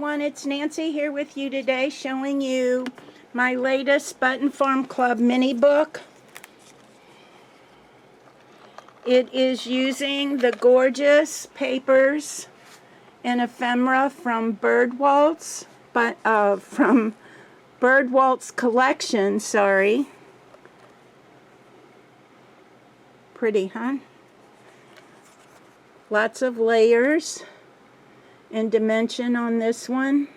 everyone, it's Nancy here with you today showing you my latest Button Farm Club mini book. It is using the gorgeous papers and ephemera from Waltz, from Waltz collection, sorry. Pretty, huh? Lots of layers and dimension on this one.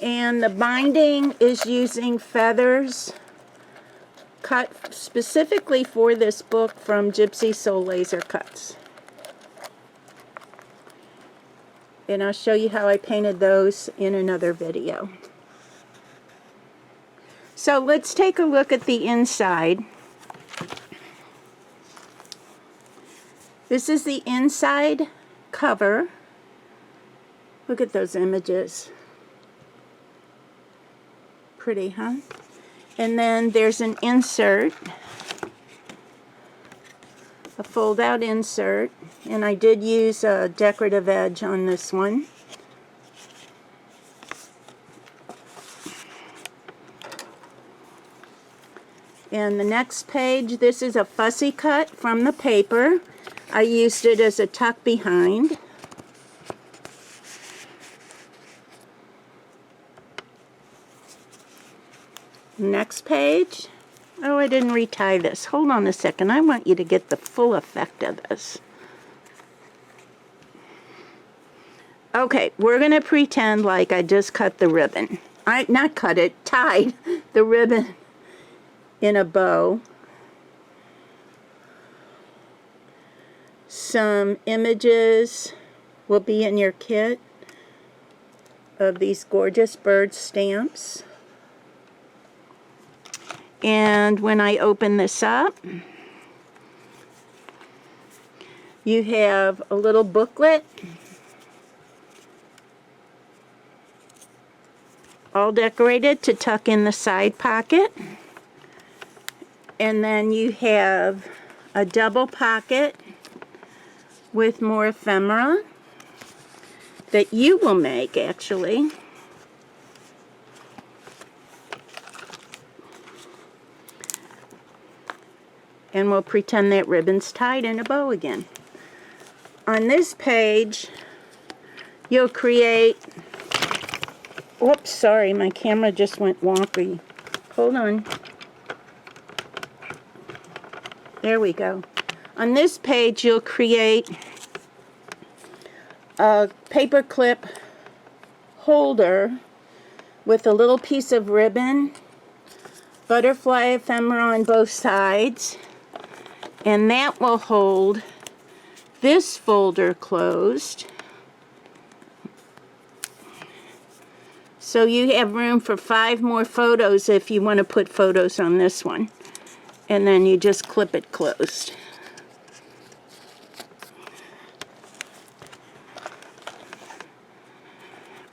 And the binding is using feathers cut specifically for this book from Gypsy Soul Laser Cuts. And I'll show you how I painted those in another video. So let's take a look at the inside. This is the inside cover. Look at those images. Pretty, huh? And then there's an insert, a fold-out insert, and I did use a decorative edge on this one. And the next page, this is a fussy cut from the paper. I used it as a tuck behind. Next page. Oh, I didn't retie this. Hold on a second. I want you to get the full effect of this. Okay, we're going to pretend like I just cut the ribbon. Not cut it, tied the ribbon in a bow. Some images will be in your kit of these gorgeous bird stamps. And when I open this up, you have a little booklet, all decorated to tuck in the side pocket. And then you have a double pocket with more ephemera that you will make, actually. And we'll pretend that ribbon's tied in a bow again. On this page, you'll create... Whoops, sorry, my camera just went wonky. Hold on. There we go. On this page, you'll create a paper clip holder with a little piece of ribbon, butterfly ephemera on both sides, and that will hold this folder closed. So you have room for 5 more photos if you want to put photos on this one. And then you just clip it closed.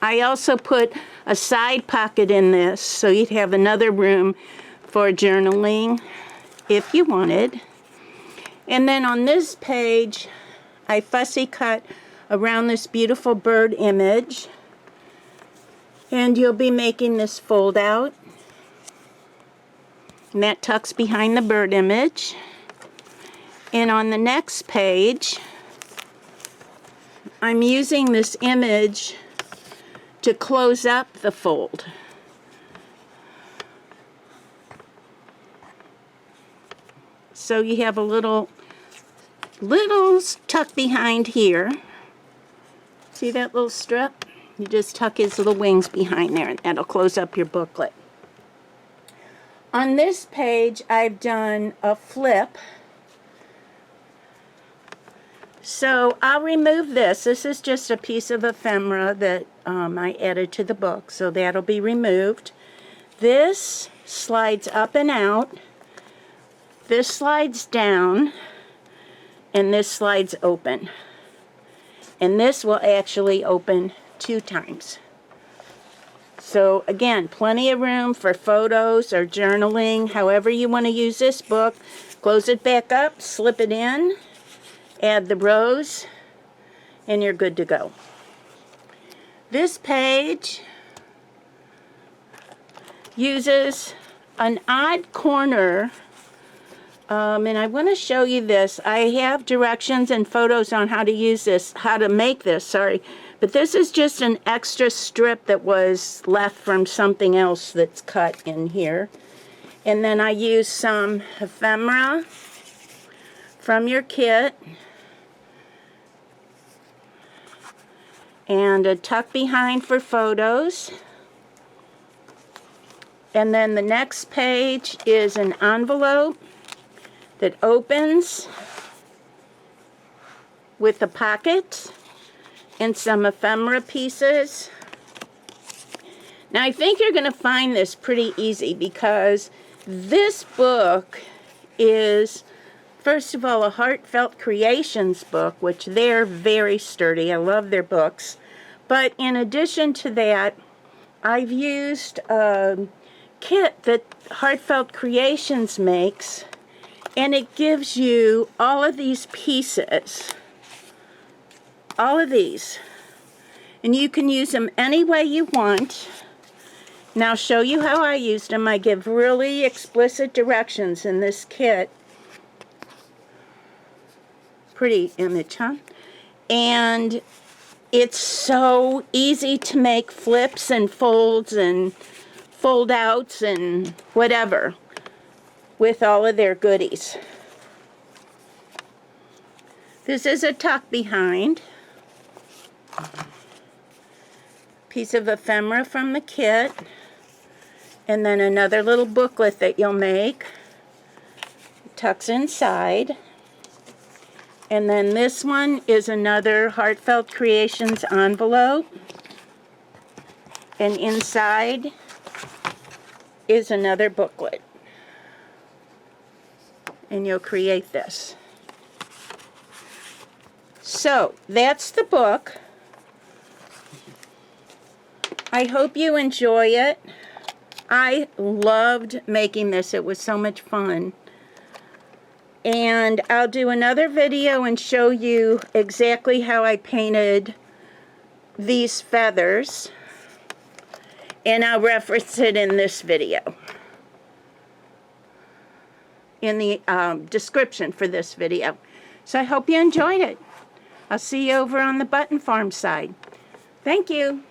I also put a side pocket in this so you'd have another room for journaling if you wanted. And then on this page, I fussy cut around this beautiful bird image. And you'll be making this fold out. And that tucks behind the bird image. And on the next page, I'm using this image to close up the fold. So you have a little tuck behind here. See that little strip? You just tuck his little wings behind there, and that'll close up your booklet. On this page, I've done a flip. So I'll remove this. This is just a piece of ephemera that I added to the book, so that'll be removed. This slides up and out. This slides down, and this slides open. And this will actually open 2 times. So again, plenty of room for photos or journaling, however you want to use this book. Close it back up, slip it in, add the rose, and you're good to go. This page uses an odd corner, and I want to show you this. I have directions and photos on how to use this, how to make this, sorry. But this is just an extra strip that was left from something else that's cut in here. And then I use some ephemera from your kit. And a tuck behind for photos. And then the next page is an envelope that opens with a pocket and some ephemera pieces. Now I think you're going to find this pretty easy because this book is, first of all, a Heartfelt Creations book, which they're very sturdy. I love their books. But in addition to that, I've used a kit that Heartfelt Creations makes, and it gives you all of these pieces. All of these. And you can use them any way you want. Now I'll show you how I used them. I give really explicit directions in this kit. Pretty image, huh? And it's so easy to make flips and folds and fold outs and whatever with all of their goodies. This is a tuck behind. Piece of ephemera from the kit. And then another little booklet that you'll make. Tucks inside. And then this one is another Heartfelt Creations envelope. And inside is another booklet. And you'll create this. So, that's the book. I hope you enjoy it. I loved making this. It was so much fun. And I'll do another video and show you exactly how I painted these feathers. And I'll reference it in this video. In the description for this video. So I hope you enjoyed it. I'll see you over on the Button Farm side. Thank you.